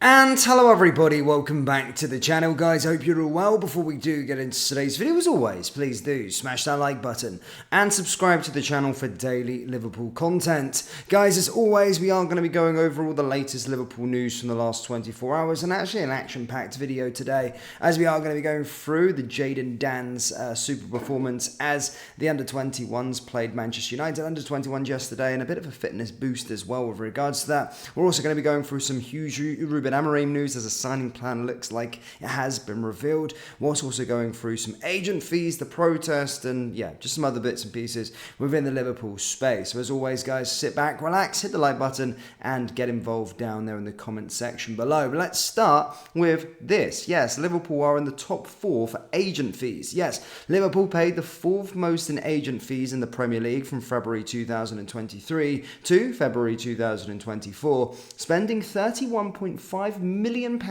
And hello everybody, welcome back to the channel guys, hope you're all well. Before we do get into today's video, as always, please do smash that like button and subscribe to the channel for daily Liverpool content. Guys, as always, we are going to be going over all the latest Liverpool news from the last 24 hours and actually an action-packed video today, as we are going to be going through the Jaden Dan's super performance as the under-21s played Manchester United under-21s yesterday, and a bit of a fitness boost as well with regards to that. We're also going to be going through some huge Ruben Amorim news as a signing plan looks like it has been revealed, whilst also going through some agent fees, the protest, and yeah, just some other bits and pieces within the Liverpool space. So as always guys, sit back, relax, hit the like button and get involved down there in the comment section below. But let's start with this. Yes, Liverpool are in the top 4 for agent fees. Yes, Liverpool paid the 4th most in agent fees in the Premier League from February 2023 to February 2024, spending £31.5 million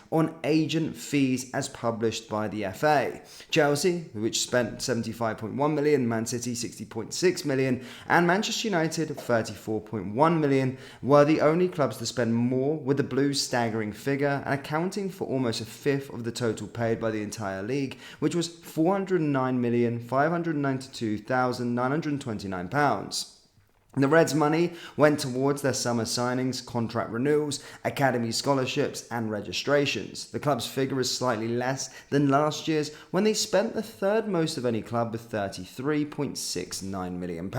on agent fees as published by the FA. Chelsea, which spent 75.1 million, Man City 60.6 million, and Manchester United 34.1 million were the only clubs to spend more, with the Blues staggering figure and accounting for almost a fifth of the total paid by the entire league, which was £409,592,929. The Reds' money went towards their summer signings, contract renewals, academy scholarships and registrations. The club's figure is slightly less than last year's, when they spent the third most of any club with £33.69 million.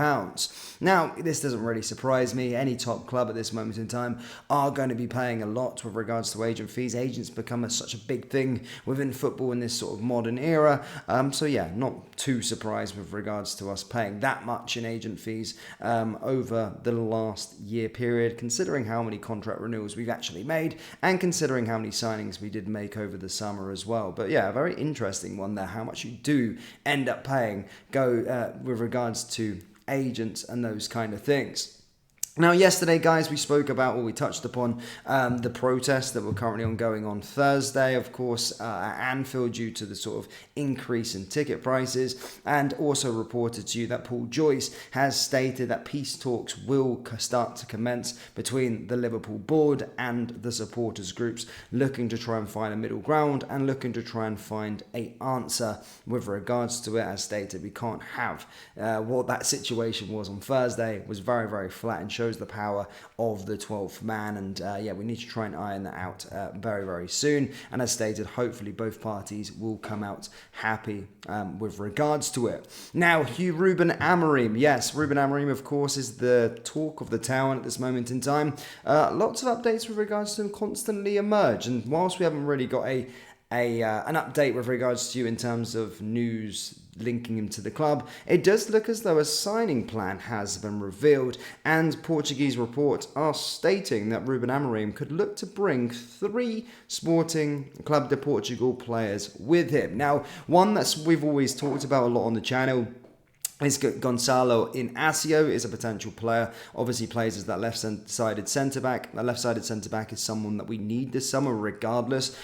Now, this doesn't really surprise me. Any top club at this moment in time are going to be paying a lot with regards to agent fees. Agents become such a big thing within football in this sort of modern era. So yeah, not too surprised with regards to us paying that much in agent fees over the last year period, considering how many contract renewals we've actually made and considering how many signings we did make over the summer as well. But yeah, a very interesting one there, how much you do end up paying with regards to agents and those kind of things. Now, yesterday, guys, we spoke about, or we touched upon the protests that were currently ongoing on Thursday, of course, at Anfield due to the sort of increase in ticket prices, and also reported to you that Paul Joyce has stated that peace talks will start to commence between the Liverpool board and the supporters groups, looking to try and find a middle ground and looking to try and find an answer with regards to it. As stated, we can't have what that situation was on Thursday. It was very, very flat and shows the power of the 12th man, and yeah, we need to try and iron that out very, very soon. And as stated, hopefully both parties will come out happy with regards to it. Now, Ruben Amorim. Yes, Ruben Amorim, of course, is the talk of the town at this moment in time. Lots of updates with regards to him constantly emerge, and whilst we haven't really got an update with regards to you in terms of news linking him to the club, it does look as though a signing plan has been revealed, and Portuguese reports are stating that Ruben Amorim could look to bring 3 Sporting Club de Portugal players with him. Now, one that we've always talked about a lot on the channel is Gonçalo Inácio, is a potential player. Obviously plays as that left-sided centre-back. That left-sided centre-back is someone that we need this summer regardless.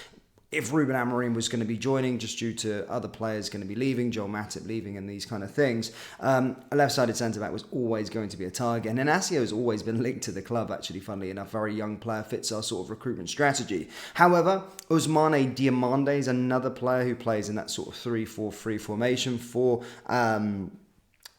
If Ruben Amorim was going to be joining, just due to other players going to be leaving, Joel Matip leaving and these kind of things, a left-sided centre-back was always going to be a target. And Inácio has always been linked to the club, actually, funnily enough. Very young player, fits our sort of recruitment strategy. However, Ousmane Diomande is another player who plays in that sort of 3-4-3 formation for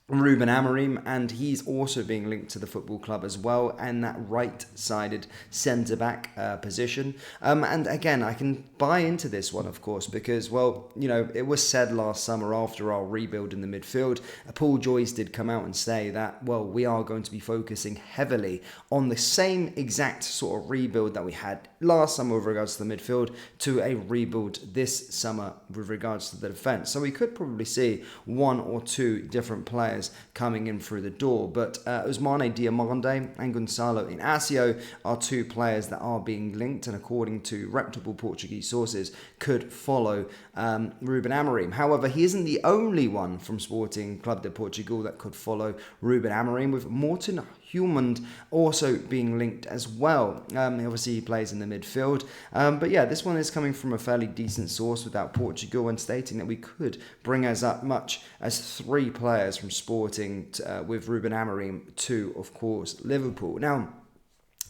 Ruben Amorim, and he's also being linked to the football club as well, and that right-sided centre-back position. And again, I can buy into this one, of course, because, well, you know, it was said last summer after our rebuild in the midfield, Paul Joyce did come out and say that, well, we are going to be focusing heavily on the same exact sort of rebuild that we had last summer with regards to the midfield to a rebuild this summer with regards to the defence. So we could probably see 1 or 2 different players coming in through the door, but Ousmane Diomande and Gonçalo Inácio are 2 players that are being linked, and according to reputable Portuguese sources, could follow Ruben Amorim. However, he isn't the only one from Sporting Club de Portugal that could follow Ruben Amorim, with Morton Humond also being linked as well. Obviously, he plays in the midfield. But yeah, this one is coming from a fairly decent source without Portugal, and stating that we could bring as much as 3 players from Sporting with Ruben Amorim to, of course, Liverpool. Now,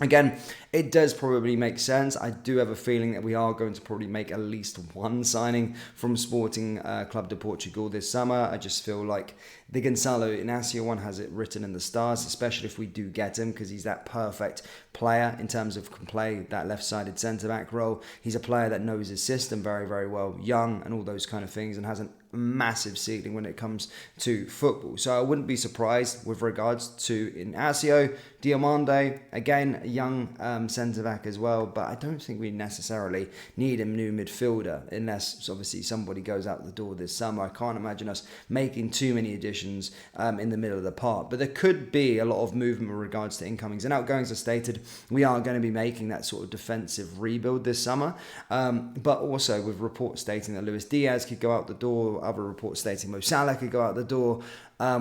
Again, it does probably make sense. I do have a feeling that we are going to probably make at least one signing from Sporting Club de Portugal this summer. I just feel like the Gonçalo Inácio one has it written in the stars, especially if we do get him, because he's that perfect player in terms of can play that left-sided centre-back role. He's a player that knows his system very, very well, young and all those kind of things, and has a massive ceiling when it comes to football. So I wouldn't be surprised with regards to Inácio. Diomande, again, a young centre-back as well, but I don't think we necessarily need a new midfielder unless obviously somebody goes out the door this summer. I can't imagine us making too many additions in the middle of the park, but there could be a lot of movement with regards to incomings and outgoings. As stated, we are going to be making that sort of defensive rebuild this summer, but also with reports stating that Luis Diaz could go out the door, other reports stating Mo Salah could go out the door.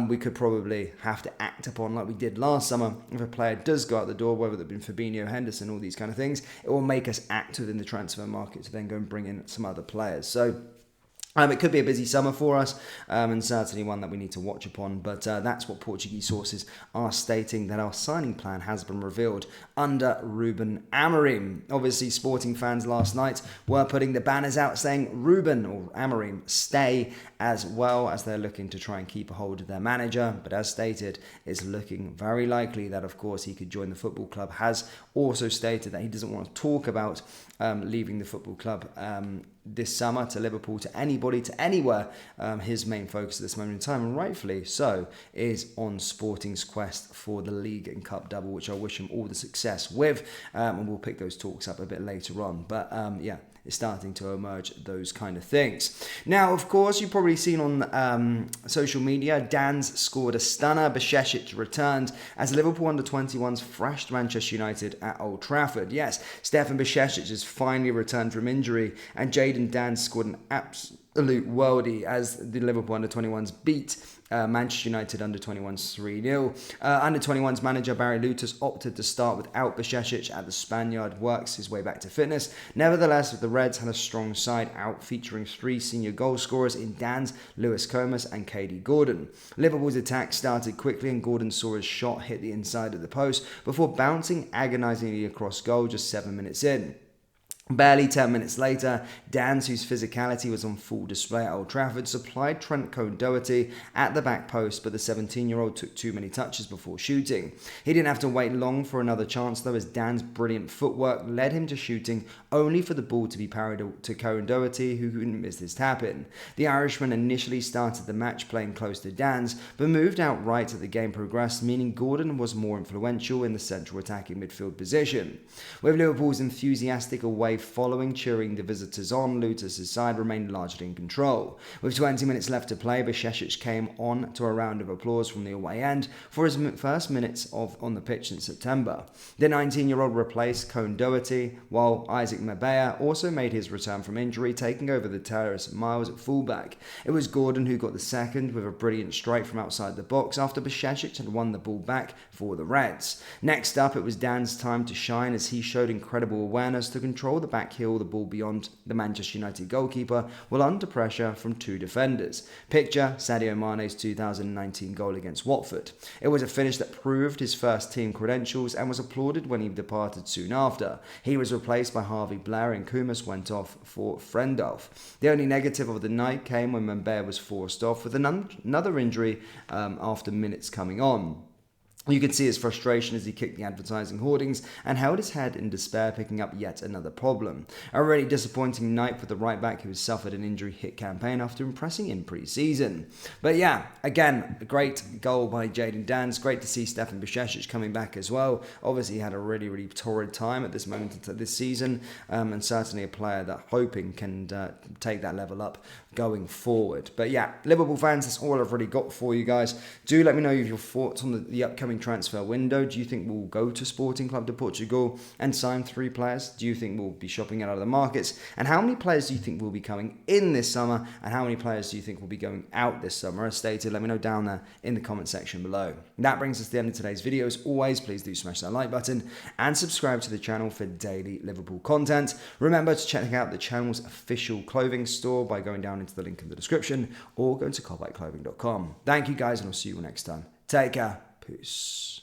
We could probably have to act upon, like we did last summer, if a player does go out the door, whether it be Fabinho, Henderson, all these kind of things, it will make us act within the transfer market to then go and bring in some other players. So it could be a busy summer for us, and certainly one that we need to watch upon, but that's what Portuguese sources are stating, that our signing plan has been revealed under Ruben Amorim. Obviously, Sporting fans last night were putting the banners out saying Ruben or Amorim stay, as well as they're looking to try and keep a hold of their manager, but as stated, it's looking very likely that, of course, he could join the football club. Has also stated that he doesn't want to talk about leaving the football club this summer to Liverpool, to anybody, to anywhere. His main focus at this moment in time, and rightfully so, is on Sporting's quest for the league and cup double, which I wish him all the success with, and we'll pick those talks up a bit later on. But yeah, it's starting to emerge, those kind of things. Now, of course, you've probably seen on social media, Dan's scored a stunner. Bešečić returned as Liverpool under-21s thrashed Manchester United at Old Trafford. Yes, Stefan Bešečić has finally returned from injury, and Jaden Dan scored an absolute worldie as the Liverpool under-21s beat Manchester United under-21s 3-0. Under-21s manager Barry Lutus opted to start without Bešečić as the Spaniard works his way back to fitness. Nevertheless, the Reds had a strong side out, featuring three senior goal scorers in Dan's, Lewis Comas and KD Gordon. Liverpool's attack started quickly, and Gordon saw his shot hit the inside of the post before bouncing agonisingly across goal just 7 minutes in. Barely 10 minutes later, Dan's, whose physicality was on full display at Old Trafford, supplied Trent Cohn-Doherty at the back post, but the 17-year-old took too many touches before shooting. He didn't have to wait long for another chance, though, as Dan's brilliant footwork led him to shooting, only for the ball to be parried to Cohn-Doherty, who couldn't miss this tap-in. The Irishman initially started the match playing close to Dan's, but moved out right as the game progressed, meaning Gordon was more influential in the central attacking midfield position. With Liverpool's enthusiastic away following, cheering the visitors on, Lutus' side remained largely in control. With 20 minutes left to play, Bešečić came on to a round of applause from the away end for his first minutes on the pitch in September. The 19-year-old replaced Cohn-Doherty, while Isaac Mabea also made his return from injury, taking over the terrace miles at fullback. It was Gordon who got the second with a brilliant strike from outside the box after Bešečić had won the ball back for the Reds. Next up, it was Dan's time to shine as he showed incredible awareness to control the back heel the ball beyond the Manchester United goalkeeper while under pressure from two defenders. Picture Sadio Mane's 2019 goal against Watford. It was a finish that proved his first team credentials and was applauded when he departed soon after. He was replaced by Harvey Blair, and Kumas went off for Friendolf. The only negative of the night came when Mbaye was forced off with another injury after minutes coming on. You could see his frustration as he kicked the advertising hoardings and held his head in despair, picking up yet another problem. A really disappointing night for the right-back who has suffered an injury-hit campaign after impressing in pre-season. But yeah, again, a great goal by Jaden Dan. It's great to see Stefan Bešečić coming back as well. Obviously, he had a really, really torrid time at this moment of this season, and certainly a player that hoping can take that level up going forward. But yeah, Liverpool fans, that's all I've really got for you guys. Do let me know your thoughts on the upcoming transfer window. Do you think we'll go to Sporting Club de Portugal and sign 3 players? Do you think we'll be shopping at other markets? And how many players do you think will be coming in this summer? And how many players do you think will be going out this summer? As stated, let me know down there in the comment section below. That brings us to the end of today's video. As always, please do smash that like button and subscribe to the channel for daily Liverpool content. Remember to check out the channel's official clothing store by going down into the link in the description or going to clopp@clothing.com. Thank you guys, and I'll see you all next time. Take care. Peace.